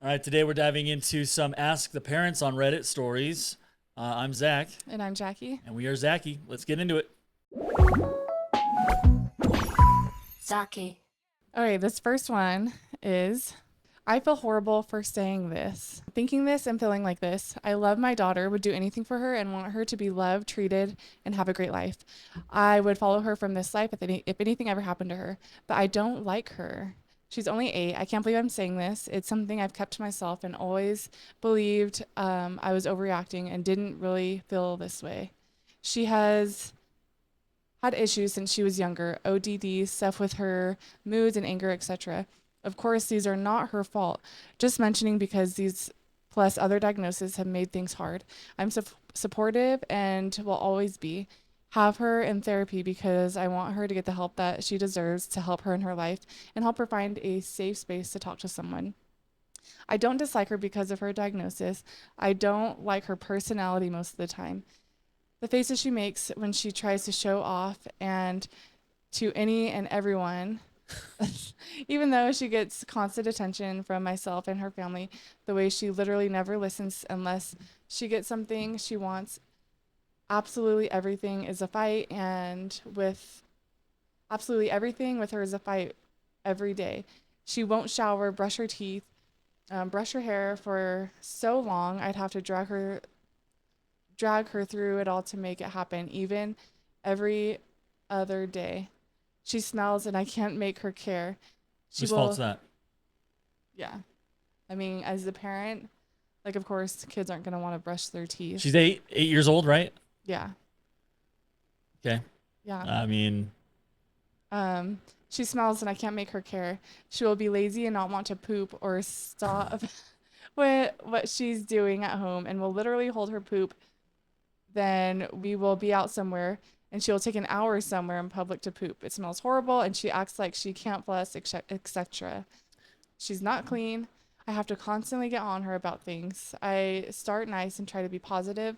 All right, today we're diving into some Ask the Parents on Reddit stories. I'm Zach. And I'm Jackie. And we are Zacquie. Let's get into it. Zacquie. All right, this first one is I feel horrible for saying this. Thinking this and feeling like this. I love my daughter, would do anything for her, and want her to be loved, treated, and have a great life. I would follow her from this life if anything ever happened to her, but I don't like her. She's only 8. I can't believe I'm saying this. It's something I've kept to myself and always believed I was overreacting and didn't really feel this way. She has had issues since she was younger, ODD, stuff with her moods and anger, etc. Of course, these are not her fault. Just mentioning because these plus other diagnoses have made things hard. I'm supportive and will always be. Have her in therapy because I want her to get the help that she deserves to help her in her life and help her find a safe space to talk to someone. I don't dislike her because of her diagnosis. I don't like her personality most of the time. The faces she makes when she tries to show off and to any and everyone, even though she gets constant attention from myself and her family, the way she literally never listens unless she gets something she wants. Absolutely everything is a fight, and with absolutely everything with her is a fight every day. She won't shower, brush her teeth, brush her hair for so long. I'd have to drag her through it all to make it happen, even every other day. She smells and I can't make her care. Whose fault's that? Yeah. I mean, as a parent, like, of course, kids aren't going to want to brush their teeth. She's 8 years old, right? Yeah. Okay. Yeah. I mean, she smells and I can't make her care. She will be lazy and not want to poop or stop with what she's doing at home and will literally hold her poop. Then we will be out somewhere and she'll take an hour somewhere in public to poop. It smells horrible and she acts like she can't floss, etc. She's not clean. I have to constantly get on her about things. I start nice and try to be positive,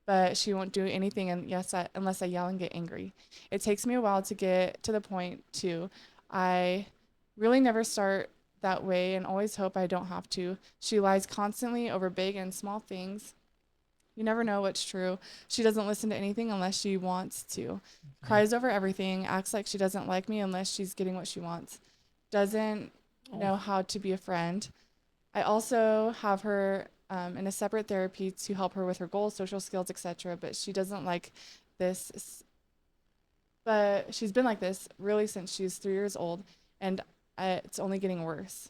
but she won't do anything unless I yell and get angry. It takes me a while to get to the point too. I really never start that way and always hope I don't have to. She lies constantly over big and small things. You never know what's true. She doesn't listen to anything unless she wants to. Cries over everything, acts like she doesn't like me unless she's getting what she wants. Doesn't know how to be a friend. I also have her in a separate therapy to help her with her goals, social skills, etc. But she doesn't like this. But she's been like this really since she's 3 years old, and it's only getting worse.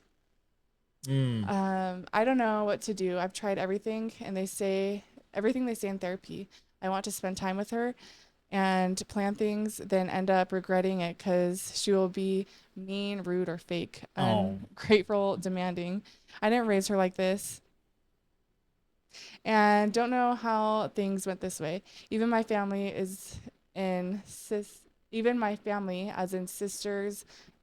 I don't know what to do. I've tried everything, and everything they say in therapy. I want to spend time with her and plan things, then end up regretting it because she will be mean, rude, or fake, ungrateful, demanding. I didn't raise her like this and don't know how things went this way. Even my family as in sisters,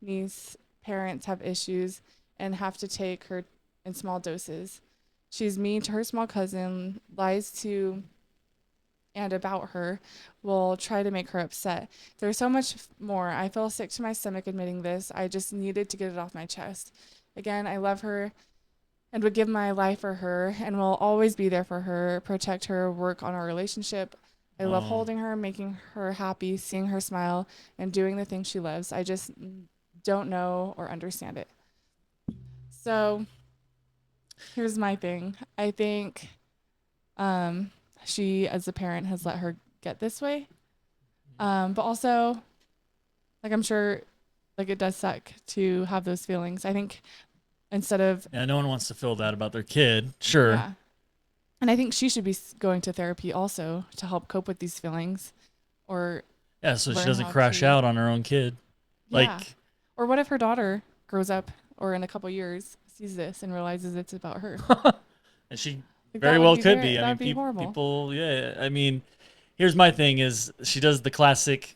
niece, parents have issues and have to take her in small doses. She's mean to her small cousin, lies to and about her, will try to make her upset. There's so much more. I feel sick to my stomach admitting this. I just needed to get it off my chest. Again, I love her and would give my life for her and will always be there for her, protect her, work on our relationship. I love holding her, making her happy, seeing her smile, and doing the things she loves. I just don't know or understand it. So here's my thing. I think she, as a parent, has let her get this way. But also, like, I'm sure, like, it does suck to have those feelings. I think instead of... Yeah, no one wants to feel that about their kid. Sure. Yeah. And I think she should be going to therapy also to help cope with these feelings. Or yeah, so she doesn't crash out on her own kid. Yeah. Or what if her daughter grows up or in a couple years sees this and realizes it's about her? And she very well could be. I mean, horrible. people, yeah. I mean, here's my thing is she does the classic.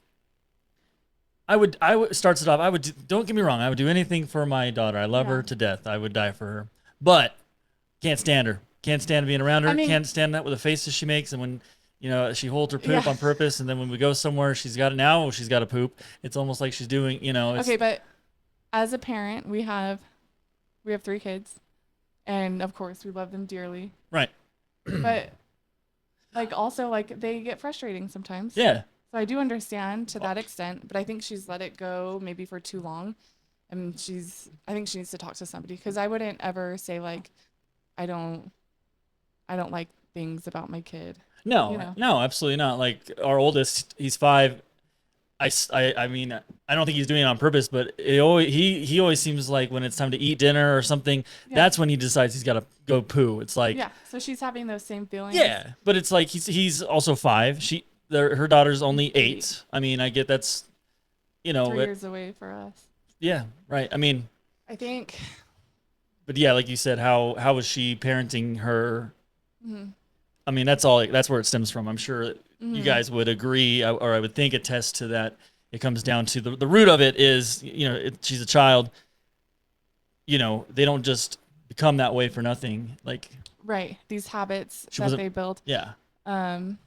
Starts it off. Don't get me wrong. I would do anything for my daughter. I love her to death. I would die for her, but can't stand her. Can't stand being around her. I mean, can't stand that with the faces she makes. And when, she holds her poop on purpose. And then when we go somewhere, she's got to poop. It's almost like she's doing, okay. But as a parent, we have 3 kids. And of course, we love them dearly. Right. But like also like they get frustrating sometimes. Yeah. So I do understand to that extent, but I think she's let it go maybe for too long. And I think she needs to talk to somebody, because I wouldn't ever say like, I don't like things about my kid. No, You know? no, absolutely not. Like our oldest, he's 5. I mean, I don't think he's doing it on purpose, but he always seems like when it's time to eat dinner or something, Yeah. that's when he decides he's got to go poo. It's like, Yeah. So she's having those same feelings. yeah, but it's like he's also 5. Her daughter's only 8. I mean, I get that's, 3 years away for us. Yeah, right. I mean, I think. but yeah, like you said, how was she parenting her? Mm-hmm. I mean, that's where it stems from. I'm sure you guys would agree, or I would think attest to that. It comes down to the root of it is, she's a child. They don't just become that way for nothing. Like, right, these habits that they build. Yeah. And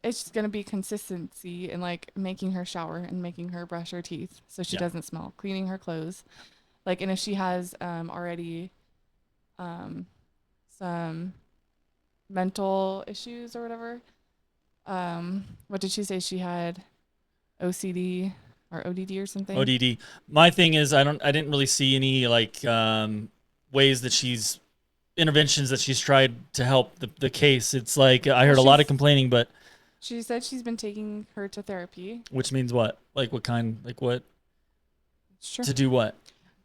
it's just gonna be consistency in like making her shower and making her brush her teeth so she doesn't smell, cleaning her clothes, like, and if she has already some mental issues or whatever. What did she say she had? OCD or ODD or something? ODD. My thing is I didn't really see any like ways that interventions that she's tried to help the case. It's like I heard a lot of complaining, but she said she's been taking her to therapy. Which means what? Like what kind? Like what? Sure. To do what?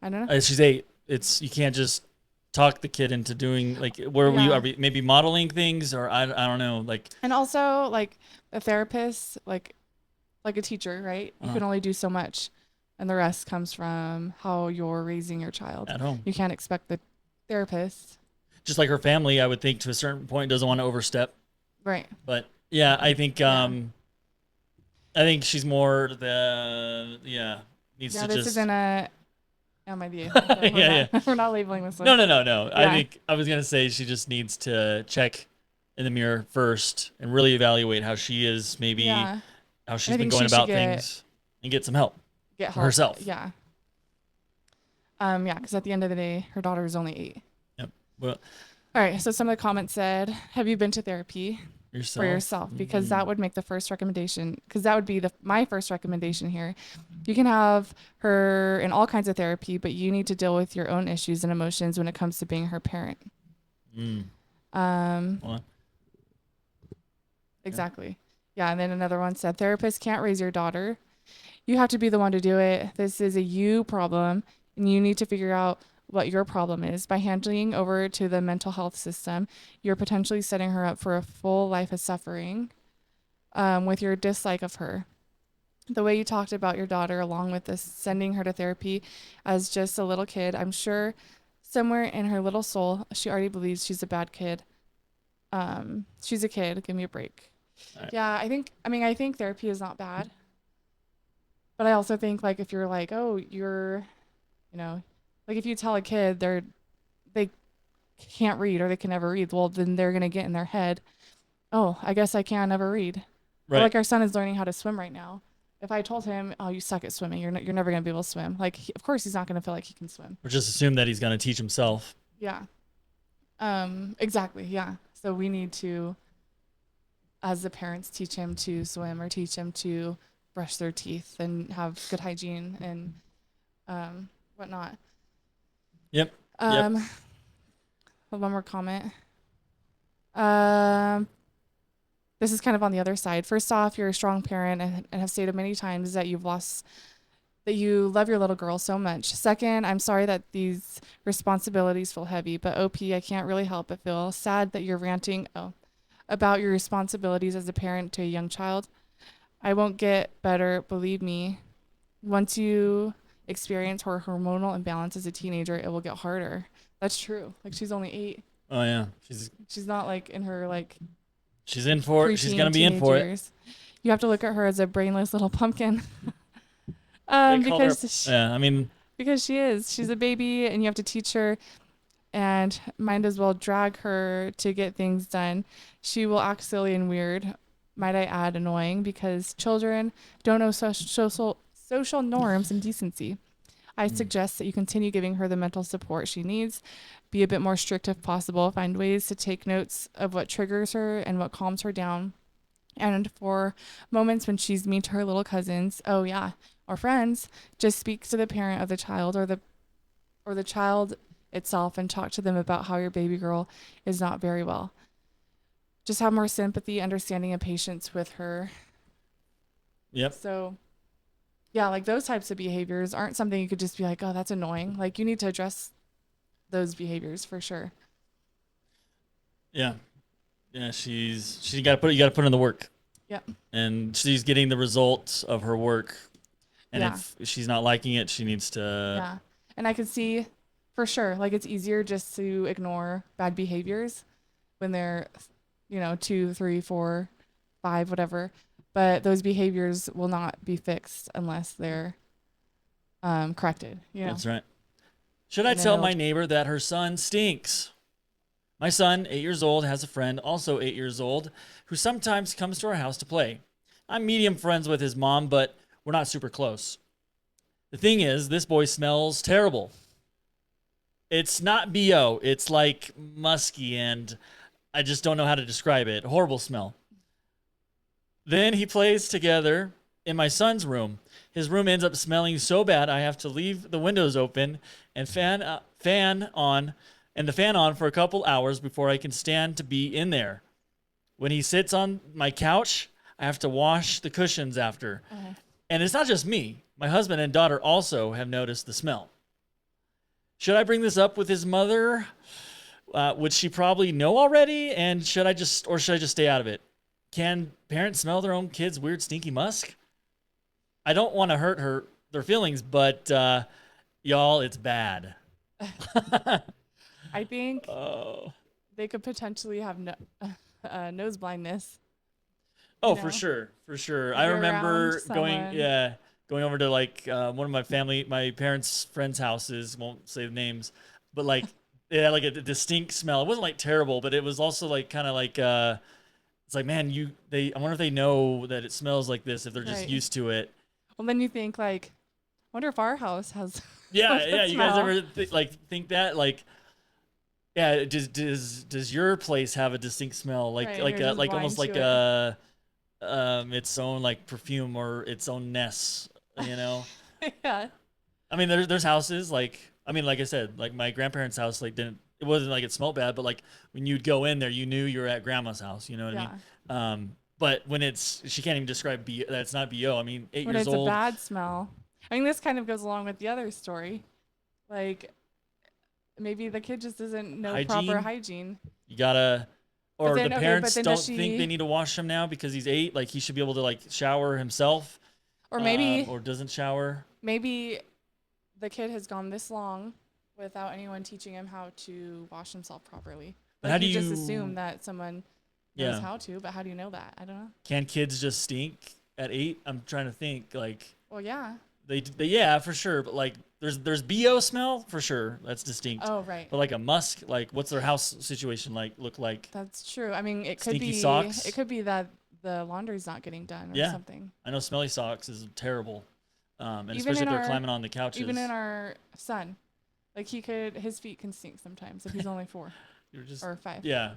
I don't know. She's 8. You can't just talk the kid into doing like are we maybe modeling things, or I don't know, like. And also like a therapist, like a teacher, right? You can only do so much, and the rest comes from how you're raising your child At home. You can't expect the therapist. Just like her family, I would think to a certain point doesn't want to overstep. Right. But yeah, I think I think she's more needs to This just. isn't a. Am I the? We're not labeling this one. No. Yeah. I think I was gonna say she just needs to check in the mirror first and really evaluate how she is, maybe how she's been going about things, and get some help. Get help for herself. Yeah. Because at the end of the day, her daughter is only 8. Yep. Well. All right. So some of the comments said, "Have you been to therapy?" For yourself, because that would make the first recommendation, because that would be my first recommendation here. You can have her in all kinds of therapy, but you need to deal with your own issues and emotions when it comes to being her parent. Exactly. Yeah. And then another one said, therapists can't raise your daughter. You have to be the one to do it. This is a you problem, and you need to figure out what your problem is. By handing over to the mental health system, you're potentially setting her up for a full life of suffering with your dislike of her. The way you talked about your daughter, along with this sending her to therapy as just a little kid, I'm sure somewhere in her little soul, she already believes she's a bad kid. She's a kid. Give me a break. Right. Yeah, I think therapy is not bad. But I also think, like, if you're like, oh, you're, like if you tell a kid they can't read or they can never read, well, then they're going to get in their head, oh, I guess I can't never read. Right. Or like our son is learning how to swim right now. If I told him, oh, you suck at swimming, you're never going to be able to swim. Like, of course he's not going to feel like he can swim. Or just assume that he's going to teach himself. Yeah. Exactly. Yeah. So we need to, as the parents, teach him to swim or teach him to brush their teeth and have good hygiene and whatnot. Yep. One more comment. This is kind of on the other side. First off, you're a strong parent and have stated many times that you love your little girl so much. Second, I'm sorry that these responsibilities feel heavy, but OP, I can't really help but feel sad that you're ranting about your responsibilities as a parent to a young child. I won't get better, believe me. Once you experience her hormonal imbalance as a teenager, it will get harder. That's true. Like, she's only 8. Oh yeah, she's not like in her like. She's in for it. She's gonna be in for it. You have to look at her as a brainless little pumpkin. Because she is. She's a baby, and you have to teach her, and might as well drag her to get things done. She will act silly and weird. Might I add, annoying, because children don't know social norms and decency. I suggest that you continue giving her the mental support she needs. Be a bit more strict if possible. Find ways to take notes of what triggers her and what calms her down. And for moments when she's mean to her little cousins, or friends, just speak to the parent of the child or the child itself and talk to them about how your baby girl is not very well. Just have more sympathy, understanding, and patience with her. Yep. So, yeah, like those types of behaviors aren't something you could just be like, oh, that's annoying. Like you need to address those behaviors for sure. Yeah. Yeah, you got to put in the work. Yep. And she's getting the results of her work. And Yeah. if she's not liking it, she needs to. Yeah. And I can see for sure, like it's easier just to ignore bad behaviors when they're, 2, 3, 4, 5, whatever. But those behaviors will not be fixed unless they're corrected. That's right. Should I tell my neighbor that her son stinks? My son, 8 years old, has a friend, also 8 years old, who sometimes comes to our house to play. I'm medium friends with his mom, but we're not super close. The thing is, this boy smells terrible. It's not BO. It's like musky, and I just don't know how to describe it. Horrible smell. Then he plays together in my son's room. His room ends up smelling so bad I have to leave the windows open and the fan on for a couple hours before I can stand to be in there. When he sits on my couch, I have to wash the cushions after. Okay. And it's not just me. My husband and daughter also have noticed the smell. Should I bring this up with his mother? Would she probably know already? And should I just stay out of it? Can parents smell their own kids' weird stinky musk? I don't want to hurt their feelings, but y'all, it's bad. I think they could potentially have nose blindness. Oh, for sure. I remember going over to like one of my parents' friends' houses. Won't say the names, but like it had like a distinct smell. It wasn't like terrible, but it was also like kind of like it's like, man, I wonder if they know that it smells like this, if they're just used to it. Well, then you think like, I wonder if our house has. Yeah. You guys ever think that like? Yeah, does your place have a distinct smell like almost like its own like perfume or its own ness, Yeah. I mean, there's houses like I said, like my grandparents' house it wasn't like it smelled bad, but like when you'd go in there, you knew you were at grandma's house. You know what I mean? But when she can't even describe that it's not BO. I mean, 8 years old. When it's a bad smell. I mean, this kind of goes along with the other story, like. Maybe the kid just doesn't know proper hygiene. You gotta, or the parents don't think they need to wash him now because he's 8. Like he should be able to like shower himself. Or maybe, or doesn't shower. Maybe the kid has gone this long without anyone teaching him how to wash himself properly. Like, how do you just assume that someone knows how to? But how do you know that? I don't know. Can kids just stink at 8? I'm trying to think. Like. Well, yeah. They for sure, but like there's BO smell for sure. That's distinct. Oh, right. But like a musk, like what's their house situation look like? That's true. I mean, it could Stinky be socks? It could be that the laundry's not getting done or something. I know smelly socks is terrible. And especially if they're climbing on the couches. Even in our son, like his feet can stink sometimes if he's only 4 or 5. Yeah.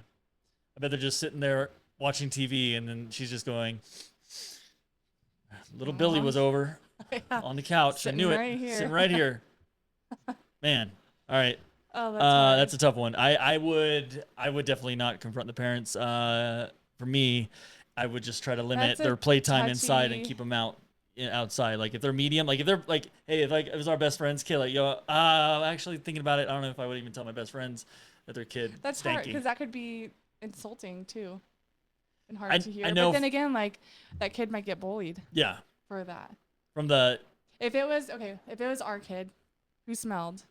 I bet they're just sitting there watching TV and then she's just going, little Billy was over. On the couch. Sitting I knew right it. Here. Sitting right here. Man. All right. Oh, that's a tough one. I would definitely not confront the parents. For me, I would just try to limit their playtime inside and keep them outside. Like if they're medium, like if they're like, hey, if it was our best friend's kid, like actually thinking about it, I don't know if I would even tell my best friends that their kid. That's stanky. hard because that could be insulting too, and hard to hear. I know but then again, like that kid might get bullied. Yeah. For that. If it was our kid who smelled,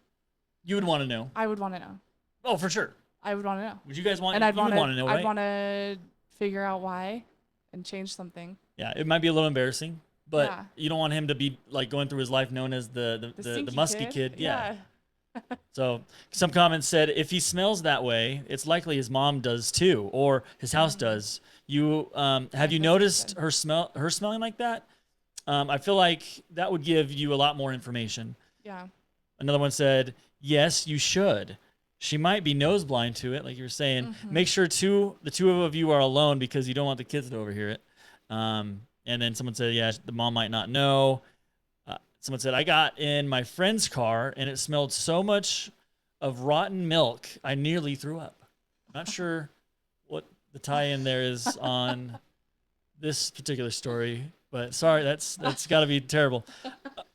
you would want to know. I would want to know. Oh, for sure. I would want to know. Would you guys want? And I'd want to know, right? I'd want to figure out why, and change something. Yeah, it might be a little embarrassing, but you don't want him to be like going through his life known as the musky kid. Yeah. So some comments said if he smells that way, it's likely his mom does too, or his house does. You have you noticed her smelling like that? I feel like that would give you a lot more information. Yeah. Another one said, yes, you should. She might be nose blind to it, like you were saying. Mm-hmm. Make sure the two of you are alone because you don't want the kids to overhear it. And then someone said, yeah, the mom might not know. Someone said, I got in my friend's car and it smelled so much of rotten milk, I nearly threw up. Not sure what the tie-in there is on this particular story, but sorry, that's got to be terrible.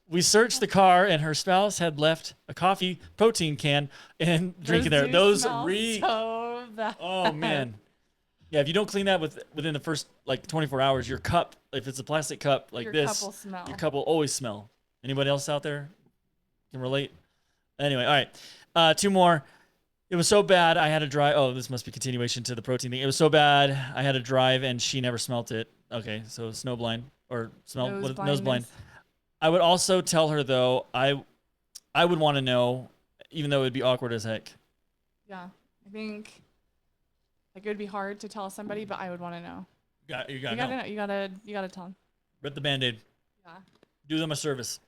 We searched the car and her spouse had left a coffee protein can and drinking there. Those reek. So bad. Oh man. Yeah, if you don't clean that within the first like 24 hours, your cup, if it's a plastic cup like Your this, cup will smell. your cup will always smell. Anybody else out there can relate? Anyway, all right. Two more. It was so bad I had to drive. Oh, this must be continuation to the protein thing. It was so bad I had to drive and she never smelt it. Okay, so snowblind or nose blind. I would also tell her though, I would want to know, even though it would be awkward as heck. Yeah, I think like it would be hard to tell somebody, but I would want to know. You gotta know. You gotta tell them. Rip the Band-Aid. Yeah. Do them a service.